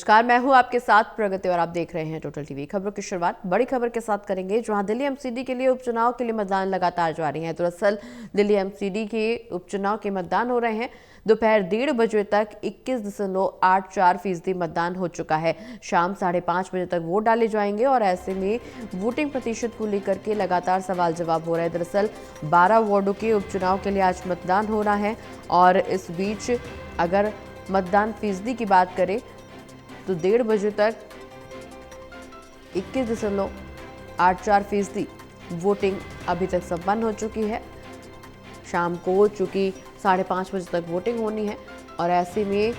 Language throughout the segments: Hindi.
नमस्कार, मैं हूं आपके साथ प्रगति और आप देख रहे हैं टोटल टीवी। खबरों की शुरुआत बड़ी खबर के साथ करेंगे, जहां दिल्ली एमसीडी के लिए उपचुनाव के लिए मतदान लगातार जारी है। दरअसल दिल्ली एमसीडी के उपचुनाव के मतदान हो रहे हैं। दोपहर 1:30 बजे तक 21.84% मतदान हो चुका है। शाम 5:30 बजे तक वोट डाले जाएंगे और ऐसे में वोटिंग प्रतिशत को लेकर के लगातार सवाल जवाब हो रहे हैं। दरअसल 12 वार्डों के उपचुनाव के लिए आज मतदान हो रहा है और इस बीच अगर मतदान फीसदी की बात करें तो 1:30 बजे तक 21.84% वोटिंग अभी तक संपन्न हो चुकी है। शाम को चूंकि 5:30 बजे तक वोटिंग होनी है और ऐसे में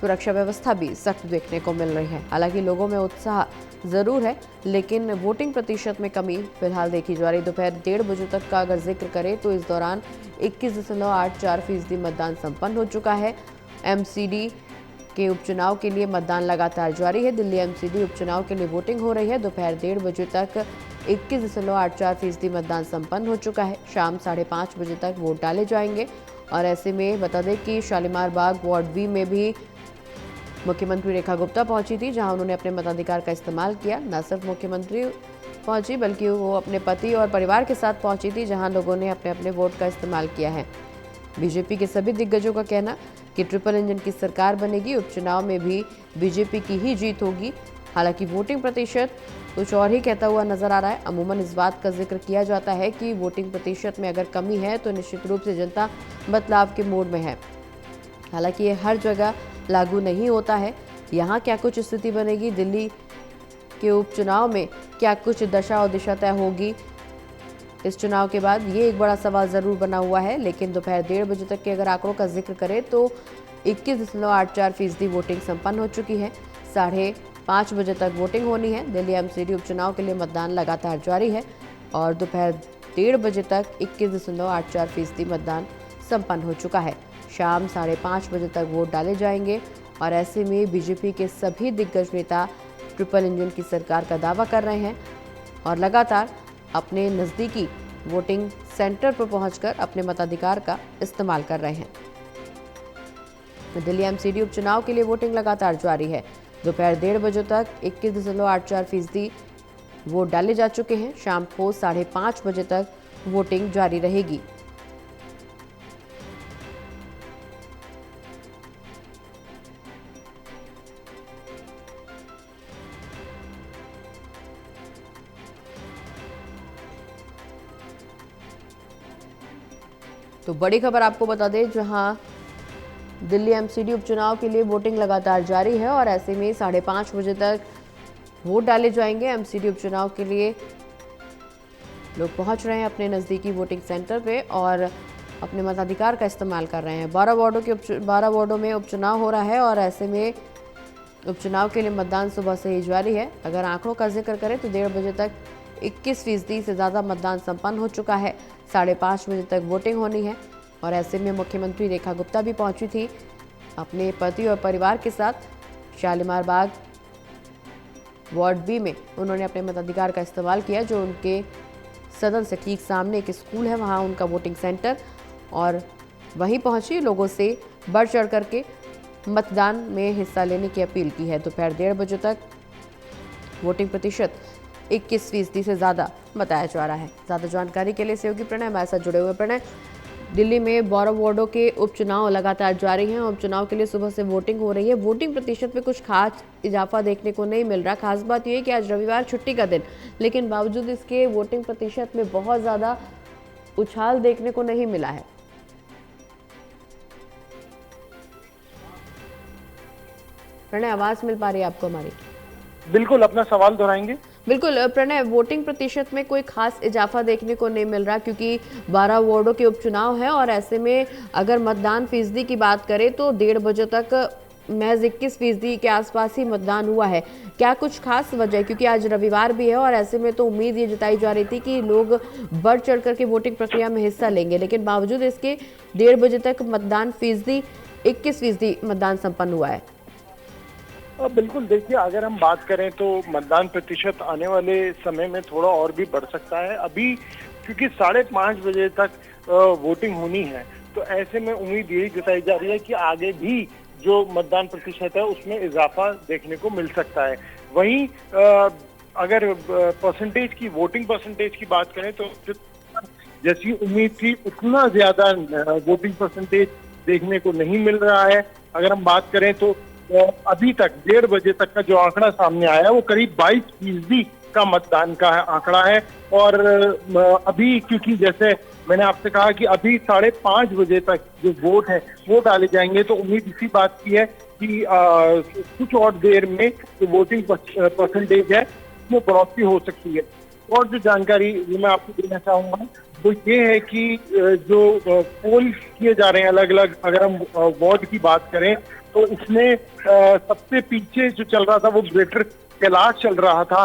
सुरक्षा व्यवस्था भी सख्त देखने को मिल रही है। हालांकि लोगों में उत्साह जरूर है, लेकिन वोटिंग प्रतिशत में कमी फिलहाल देखी जा रही। दोपहर 1:30 बजे तक का अगर जिक्र करें तो इस दौरान 21.84% मतदान संपन्न हो चुका है। एमसीडी के उपचुनाव के लिए मतदान लगातार जारी है। दिल्ली एमसीडी उपचुनाव के लिए वोटिंग हो रही है। दोपहर 1:30 बजे तक 21.84% मतदान संपन्न हो चुका है। शाम 5:30 बजे तक वोट डाले जाएंगे और ऐसे में बता दें कि शालीमार बाग वार्ड बी में भी मुख्यमंत्री रेखा गुप्ता पहुंची थी, जहां उन्होंने अपने मताधिकार का इस्तेमाल किया। न सिर्फ मुख्यमंत्री पहुंची बल्कि वो अपने पति और परिवार के साथ पहुंची थी, जहां लोगों ने अपने अपने वोट का इस्तेमाल किया है। बीजेपी के सभी दिग्गजों का कहना कि ट्रिपल इंजन की सरकार बनेगी, उपचुनाव में भी बीजेपी की ही जीत होगी। हालांकि वोटिंग प्रतिशत कुछ और ही कहता हुआ नजर आ रहा है। अमूमन इस बात का जिक्र किया जाता है कि वोटिंग प्रतिशत में अगर कमी है तो निश्चित रूप से जनता बदलाव के मूड में है। हालांकि ये हर जगह लागू नहीं होता है। यहाँ क्या कुछ स्थिति बनेगी, दिल्ली के उपचुनाव में क्या कुछ दशा और दिशा तय होगी इस चुनाव के बाद, ये एक बड़ा सवाल जरूर बना हुआ है। लेकिन दोपहर 1:30 बजे तक के अगर आंकड़ों का जिक्र करें तो 21.84% वोटिंग संपन्न हो चुकी है। 5:30 बजे तक वोटिंग होनी है। दिल्ली एमसीडी उपचुनाव के लिए मतदान लगातार जारी है और दोपहर 1:30 बजे तक 21.84% मतदान संपन्न हो चुका है। शाम 5:30 बजे तक वोट डाले जाएंगे और ऐसे में बीजेपी के सभी दिग्गज नेता ट्रिपल इंजन की सरकार का दावा कर रहे हैं और लगातार अपने नज़दीकी वोटिंग सेंटर पर पहुंचकर अपने मताधिकार का इस्तेमाल कर रहे हैं। दिल्ली एमसीडी उपचुनाव के लिए वोटिंग लगातार जारी है। दोपहर 1:30 बजे तक 21.84% वोट डाले जा चुके हैं। शाम को 5:30 बजे तक वोटिंग जारी रहेगी। तो बड़ी खबर आपको बता दें, जहां दिल्ली एमसीडी उपचुनाव के लिए वोटिंग लगातार जारी है और ऐसे में 5:30 बजे तक वोट डाले जाएंगे। एमसीडी उपचुनाव के लिए लोग पहुंच रहे हैं अपने नज़दीकी वोटिंग सेंटर पे और अपने मताधिकार का इस्तेमाल कर रहे हैं। 12 वार्डों में उपचुनाव हो रहा है और ऐसे में उपचुनाव के लिए मतदान सुबह से ही जारी है। अगर आंकड़ों का जिक्र करें तो 1:30 बजे तक 21% से ज़्यादा मतदान संपन्न हो चुका है। 5:30 बजे तक वोटिंग होनी है और ऐसे में मुख्यमंत्री रेखा गुप्ता भी पहुंची थी अपने पति और परिवार के साथ। शालीमार बाग वार्ड बी में उन्होंने अपने मताधिकार का इस्तेमाल किया, जो उनके सदन से ठीक सामने एक स्कूल है, वहां उनका वोटिंग सेंटर, और वहीं पहुंची लोगों से बढ़ चढ़ करके मतदान में हिस्सा लेने की अपील की है। दोपहर 1:30 बजे तक वोटिंग प्रतिशत 21% से ज़्यादा बताया जा रहा है। ज़्यादा जानकारी के लिए सहयोगी प्रणय हमारे साथ जुड़े हुए। प्रणय, दिल्ली में 12 वार्डों के उपचुनाव लगातार जारी हैं। उपचुनाव के लिए सुबह से वोटिंग हो रही है। वोटिंग प्रतिशत में कुछ खास इजाफा देखने को नहीं मिल रहा। खास बात यह है कि आज रविवार छुट्टी का दिन, लेकिन बावजूद इसके वोटिंग प्रतिशत में बहुत ज़्यादा उछाल देखने को नहीं मिला है। प्रणय, आवाज़ मिल पा रही है आपको हमारी? बिल्कुल, अपना सवाल दोहराएंगे। बिल्कुल प्रणय, वोटिंग प्रतिशत में कोई खास इजाफा देखने को नहीं मिल रहा, क्योंकि 12 वार्डों के उपचुनाव है और ऐसे में अगर मतदान फीसदी की बात करें तो 1:30 बजे तक महज 21% के आसपास ही मतदान हुआ है। क्या कुछ खास वजह है, क्योंकि आज रविवार भी है और ऐसे में तो उम्मीद ये जताई जा रही थी कि लोग बढ़ चढ़ करके वोटिंग प्रक्रिया में हिस्सा लेंगे, लेकिन बावजूद इसके 1:30 बजे तक मतदान फीसदी 21% मतदान संपन्न हुआ है। बिल्कुल, देखिए, अगर हम बात करें तो मतदान प्रतिशत आने वाले समय में थोड़ा और भी बढ़ सकता है। अभी क्योंकि 5:30 बजे तक वोटिंग होनी है, तो ऐसे में उम्मीद यही जताई जा रही है कि आगे भी जो मतदान प्रतिशत है उसमें इजाफा देखने को मिल सकता है। वहीं अगर परसेंटेज की, वोटिंग परसेंटेज की बात करें तो जैसी उम्मीद थी उतना ज्यादा वोटिंग परसेंटेज देखने को नहीं मिल रहा है। अगर हम बात करें तो अभी तक 1:30 बजे तक का जो आंकड़ा सामने आया है वो करीब 22% का मतदान का आंकड़ा है। और अभी क्योंकि जैसे मैंने आपसे कहा कि अभी 5:30 बजे तक जो वोट है वो डाले जाएंगे, तो उम्मीद इसी बात की है कि कुछ और देर में जो वोटिंग परसेंटेज है उसमें बढ़ोतरी हो सकती है। और जो जानकारी मैं आपको देना चाहूंगा वो ये है कि जो पोल किए जा रहे हैं अलग अलग, अगर हम वार्ड की बात करें तो उसमें सबसे पीछे जो चल रहा था वो ग्रेटर कैलाश चल रहा था,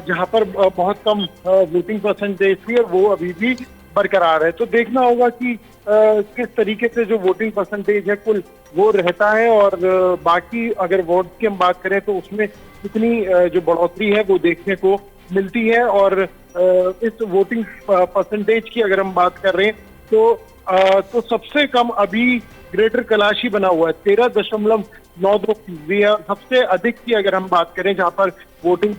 जहां पर बहुत कम वोटिंग परसेंटेज थी और वो अभी भी बरकरार है। तो देखना होगा कि किस तरीके से जो वोटिंग परसेंटेज है कुल वो रहता है, और बाकी अगर वार्ड की हम बात करें तो उसमें कितनी जो बढ़ोतरी है वो देखने को मिलती है। और इस वोटिंग परसेंटेज की अगर हम बात कर रहे हैं तो सबसे कम अभी ग्रेटर कैलाश ही बना हुआ है, 13.92% है। सबसे अधिक की अगर हम बात करें जहां पर वोटिंग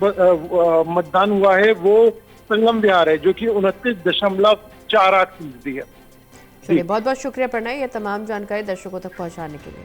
मतदान हुआ है वो संगम विहार है, जो कि 29.48% है। चलिए, बहुत बहुत शुक्रिया प्रणय, ये तमाम जानकारी दर्शकों तक पहुंचाने के लिए।